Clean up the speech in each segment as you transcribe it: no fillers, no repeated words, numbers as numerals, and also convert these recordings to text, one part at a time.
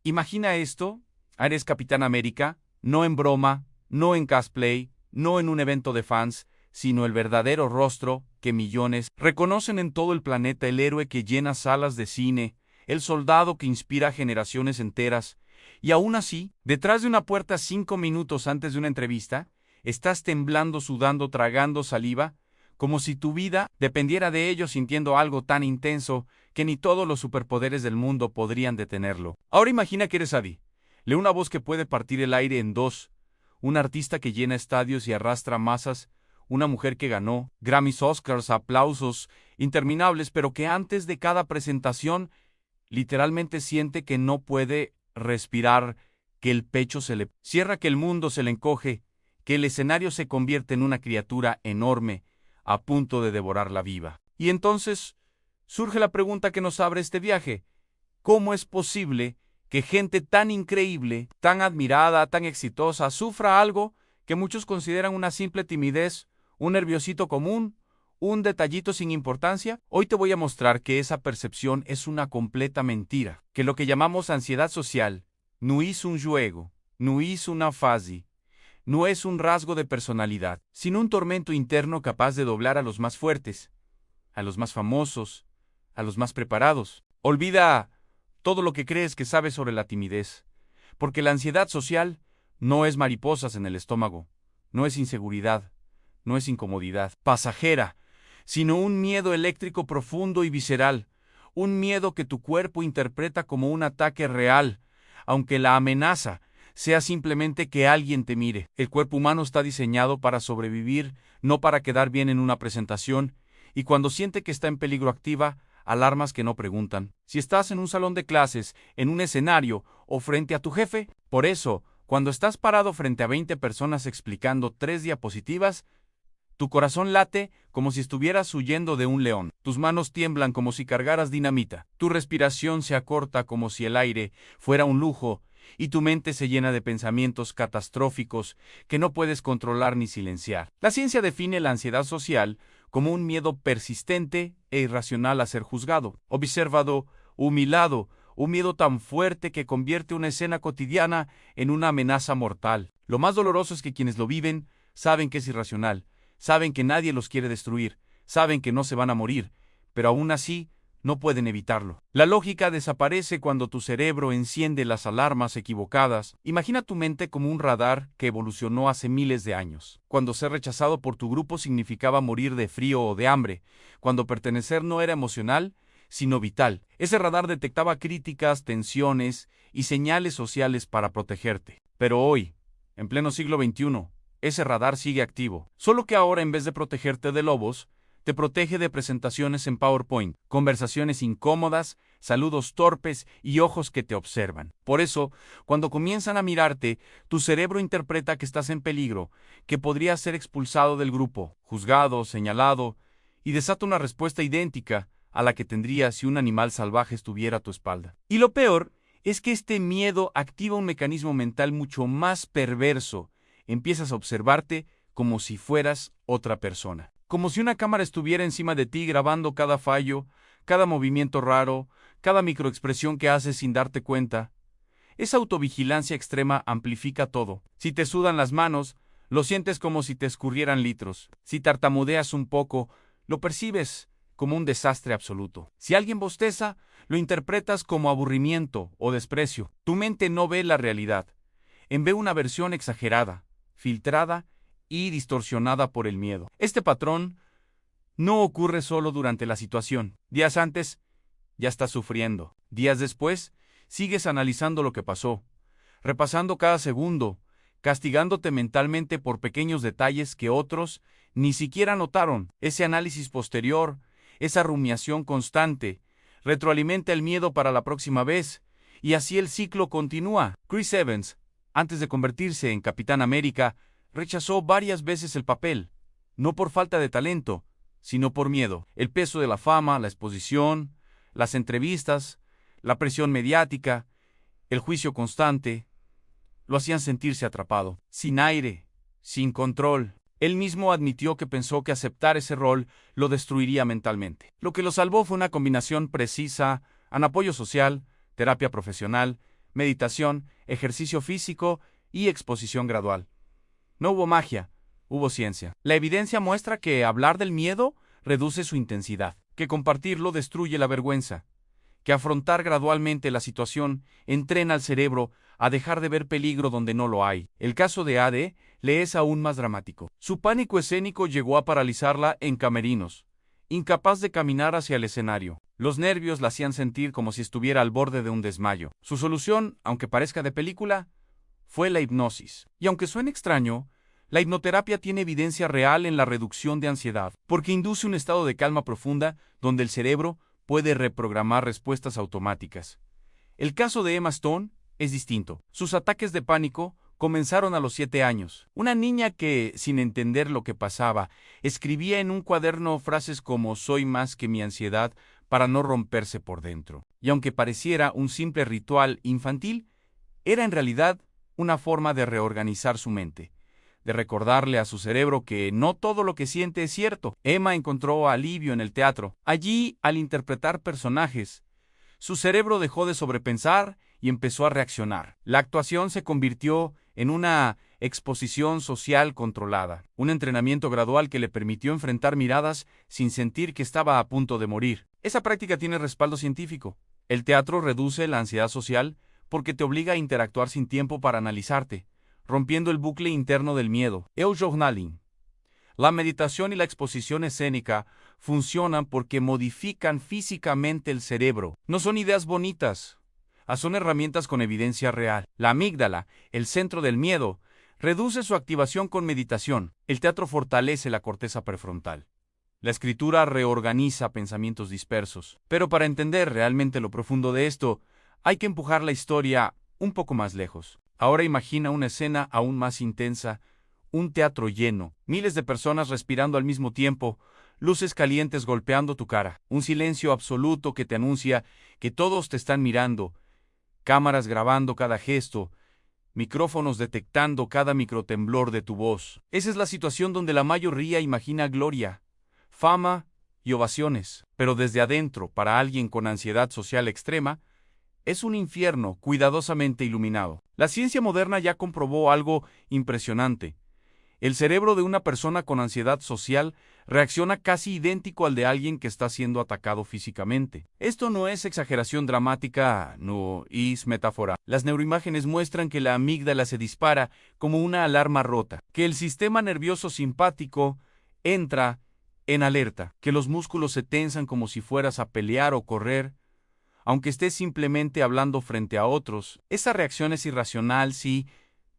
Imagina esto, eres Capitán América, no en broma, no en cosplay, no en un evento de fans, sino el verdadero rostro que millones reconocen en todo el planeta, el héroe que llena salas de cine, el soldado que inspira a generaciones enteras. Y aún así, detrás de una puerta 5 minutos antes de una entrevista, estás temblando, sudando, tragando saliva, como si tu vida dependiera de ello, sintiendo algo tan intenso que ni todos los superpoderes del mundo podrían detenerlo. Ahora imagina que eres Adi, una voz que puede partir el aire en dos, un artista que llena estadios y arrastra masas, una mujer que ganó Grammys, Oscars, aplausos interminables, pero que antes de cada presentación literalmente siente que no puede respirar, que el pecho se le cierra, que el mundo se le encoge, que el escenario se convierte en una criatura enorme, a punto de devorarla viva. Y entonces surge la pregunta que nos abre este viaje: ¿cómo es posible que gente tan increíble, tan admirada, tan exitosa, sufra algo que muchos consideran una simple timidez, un nerviosito común, un detallito sin importancia? Hoy te voy a mostrar que esa percepción es una completa mentira, que lo que llamamos ansiedad social no es un juego, no es una fase, no es un rasgo de personalidad, sino un tormento interno capaz de doblar a los más fuertes, a los más famosos, a los más preparados. Olvida todo lo que crees que sabes sobre la timidez, porque la ansiedad social no es mariposas en el estómago, no es inseguridad, no es incomodidad pasajera, sino un miedo eléctrico profundo y visceral, un miedo que tu cuerpo interpreta como un ataque real, aunque la amenaza sea simplemente que alguien te mire. El cuerpo humano está diseñado para sobrevivir, no para quedar bien en una presentación, y cuando siente que está en peligro activa alarmas que no preguntan. Si estás en un salón de clases, en un escenario o frente a tu jefe, por eso, cuando estás parado frente a 20 personas explicando 3 diapositivas, tu corazón late como si estuvieras huyendo de un león. Tus manos tiemblan como si cargaras dinamita. Tu respiración se acorta como si el aire fuera un lujo y tu mente se llena de pensamientos catastróficos que no puedes controlar ni silenciar. La ciencia define la ansiedad social como un miedo persistente e irracional a ser juzgado, observado, humillado, un miedo tan fuerte que convierte una escena cotidiana en una amenaza mortal. Lo más doloroso es que quienes lo viven saben que es irracional, saben que nadie los quiere destruir, saben que no se van a morir, pero aún así no pueden evitarlo. La lógica desaparece cuando tu cerebro enciende las alarmas equivocadas. Imagina tu mente como un radar que evolucionó hace miles de años. Cuando ser rechazado por tu grupo significaba morir de frío o de hambre. Cuando pertenecer no era emocional, sino vital. Ese radar detectaba críticas, tensiones y señales sociales para protegerte. Pero hoy, en pleno siglo XXI, ese radar sigue activo. Solo que ahora, en vez de protegerte de lobos, te protege de presentaciones en PowerPoint, conversaciones incómodas, saludos torpes y ojos que te observan. Por eso, cuando comienzan a mirarte, tu cerebro interpreta que estás en peligro, que podrías ser expulsado del grupo, juzgado, señalado, y desata una respuesta idéntica a la que tendrías si un animal salvaje estuviera a tu espalda. Y lo peor es que este miedo activa un mecanismo mental mucho más perverso. Empiezas a observarte como si fueras otra persona. Como si una cámara estuviera encima de ti grabando cada fallo, cada movimiento raro, cada microexpresión que haces sin darte cuenta. Esa autovigilancia extrema amplifica todo. Si te sudan las manos, lo sientes como si te escurrieran litros. Si tartamudeas un poco, lo percibes como un desastre absoluto. Si alguien bosteza, lo interpretas como aburrimiento o desprecio. Tu mente no ve la realidad. Ve una versión exagerada, filtrada y distorsionada por el miedo. Este patrón no ocurre solo durante la situación. Días antes, ya estás sufriendo. Días después, sigues analizando lo que pasó, repasando cada segundo, castigándote mentalmente por pequeños detalles que otros ni siquiera notaron. Ese análisis posterior, esa rumiación constante, retroalimenta el miedo para la próxima vez, y así el ciclo continúa. Chris Evans, antes de convertirse en Capitán América, rechazó varias veces el papel, no por falta de talento, sino por miedo. El peso de la fama, la exposición, las entrevistas, la presión mediática, el juicio constante, lo hacían sentirse atrapado, sin aire, sin control. Él mismo admitió que pensó que aceptar ese rol lo destruiría mentalmente. Lo que lo salvó fue una combinación precisa, apoyo social, terapia profesional, meditación, ejercicio físico y exposición gradual. No hubo magia, hubo ciencia. La evidencia muestra que hablar del miedo reduce su intensidad, que compartirlo destruye la vergüenza, que afrontar gradualmente la situación entrena al cerebro a dejar de ver peligro donde no lo hay. El caso de Ade le es aún más dramático. Su pánico escénico llegó a paralizarla en camerinos, incapaz de caminar hacia el escenario. Los nervios la hacían sentir como si estuviera al borde de un desmayo. Su solución, aunque parezca de película, fue la hipnosis. Y aunque suene extraño, la hipnoterapia tiene evidencia real en la reducción de ansiedad, porque induce un estado de calma profunda donde el cerebro puede reprogramar respuestas automáticas. El caso de Emma Stone es distinto. Sus ataques de pánico comenzaron a los 7 años. Una niña que, sin entender lo que pasaba, escribía en un cuaderno frases como «soy más que mi ansiedad» para no romperse por dentro. Y aunque pareciera un simple ritual infantil, era en realidad una forma de reorganizar su mente, de recordarle a su cerebro que no todo lo que siente es cierto. Emma encontró alivio en el teatro. Allí, al interpretar personajes, su cerebro dejó de sobrepensar y empezó a reaccionar. La actuación se convirtió en una exposición social controlada, un entrenamiento gradual que le permitió enfrentar miradas sin sentir que estaba a punto de morir. Esa práctica tiene respaldo científico. El teatro reduce la ansiedad social porque te obliga a interactuar sin tiempo para analizarte, rompiendo el bucle interno del miedo. El journaling. La meditación y la exposición escénica funcionan porque modifican físicamente el cerebro. No son ideas bonitas, son herramientas con evidencia real. La amígdala, el centro del miedo, reduce su activación con meditación. El teatro fortalece la corteza prefrontal. La escritura reorganiza pensamientos dispersos. Pero para entender realmente lo profundo de esto, hay que empujar la historia un poco más lejos. Ahora imagina una escena aún más intensa, un teatro lleno, miles de personas respirando al mismo tiempo, luces calientes golpeando tu cara, un silencio absoluto que te anuncia que todos te están mirando, cámaras grabando cada gesto, micrófonos detectando cada microtemblor de tu voz. Esa es la situación donde la mayoría imagina gloria, fama y ovaciones, pero desde adentro, para alguien con ansiedad social extrema, es un infierno cuidadosamente iluminado. La ciencia moderna ya comprobó algo impresionante. El cerebro de una persona con ansiedad social reacciona casi idéntico al de alguien que está siendo atacado físicamente. Esto no es exageración dramática, no es metáfora. Las neuroimágenes muestran que la amígdala se dispara como una alarma rota, que el sistema nervioso simpático entra en alerta, que los músculos se tensan como si fueras a pelear o correr, aunque estés simplemente hablando frente a otros. Esa reacción es irracional, sí,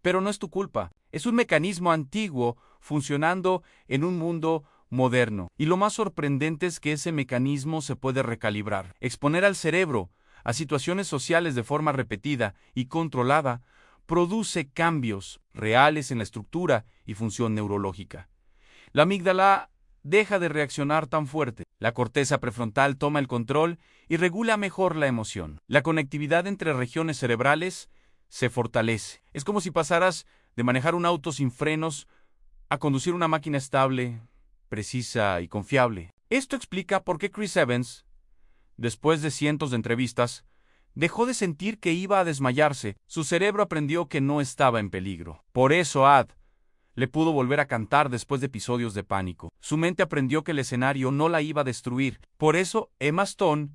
pero no es tu culpa. Es un mecanismo antiguo funcionando en un mundo moderno. Y lo más sorprendente es que ese mecanismo se puede recalibrar. Exponer al cerebro a situaciones sociales de forma repetida y controlada produce cambios reales en la estructura y función neurológica. La amígdala deja de reaccionar tan fuerte. La corteza prefrontal toma el control y regula mejor la emoción. La conectividad entre regiones cerebrales se fortalece. Es como si pasaras de manejar un auto sin frenos a conducir una máquina estable, precisa y confiable. Esto explica por qué Chris Evans, después de cientos de entrevistas, dejó de sentir que iba a desmayarse. Su cerebro aprendió que no estaba en peligro. Por eso Ad le pudo volver a cantar después de episodios de pánico. Su mente aprendió que el escenario no la iba a destruir. Por eso Emma Stone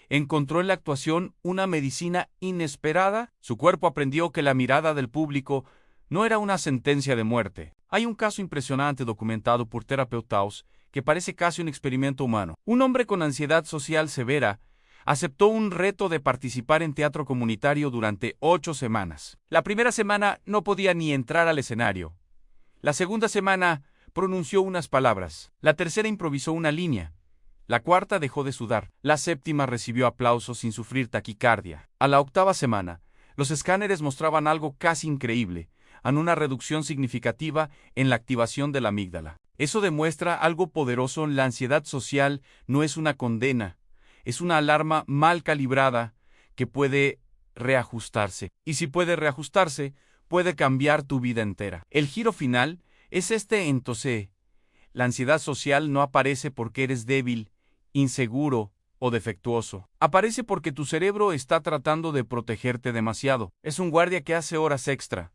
encontró en la actuación una medicina inesperada. Su cuerpo aprendió que la mirada del público no era una sentencia de muerte. Hay un caso impresionante documentado por terapeutas que parece casi un experimento humano. Un hombre con ansiedad social severa aceptó un reto de participar en teatro comunitario durante 8 semanas. La primera semana no podía ni entrar al escenario. La segunda semana pronunció unas palabras. La tercera improvisó una línea. La cuarta dejó de sudar. La séptima recibió aplausos sin sufrir taquicardia. A la octava semana, los escáneres mostraban algo casi increíble, una reducción significativa en la activación de la amígdala. Eso demuestra algo poderoso. La ansiedad social no es una condena, es una alarma mal calibrada que puede reajustarse. Y si puede reajustarse, puede cambiar tu vida entera. El giro final es entonces. La ansiedad social no aparece porque eres débil, inseguro o defectuoso. Aparece porque tu cerebro está tratando de protegerte demasiado. Es un guardia que hace horas extra,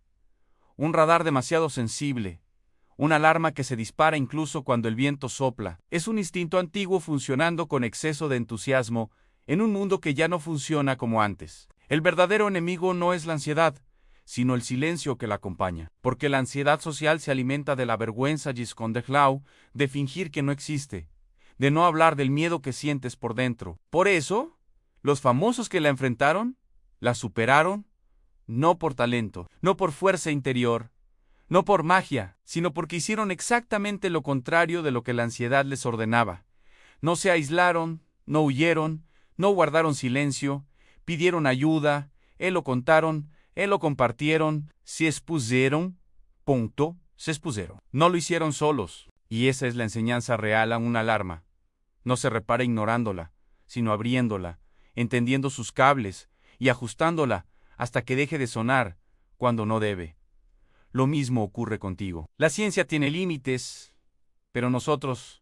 un radar demasiado sensible, una alarma que se dispara incluso cuando el viento sopla. Es un instinto antiguo funcionando con exceso de entusiasmo en un mundo que ya no funciona como antes. El verdadero enemigo no es la ansiedad, sino el silencio que la acompaña, porque la ansiedad social se alimenta de la vergüenza giscondejlau, de fingir que no existe, de no hablar del miedo que sientes por dentro. Por eso, los famosos que la enfrentaron, la superaron, no por talento, no por fuerza interior, no por magia, sino porque hicieron exactamente lo contrario de lo que la ansiedad les ordenaba. No se aislaron, no huyeron, no guardaron silencio, pidieron ayuda, lo contaron, lo compartieron, se expusieron, punto, se expusieron. No lo hicieron solos, y esa es la enseñanza real a una alarma. No se repara ignorándola, sino abriéndola, entendiendo sus cables y ajustándola hasta que deje de sonar cuando no debe. Lo mismo ocurre contigo. La ciencia tiene límites, pero nosotros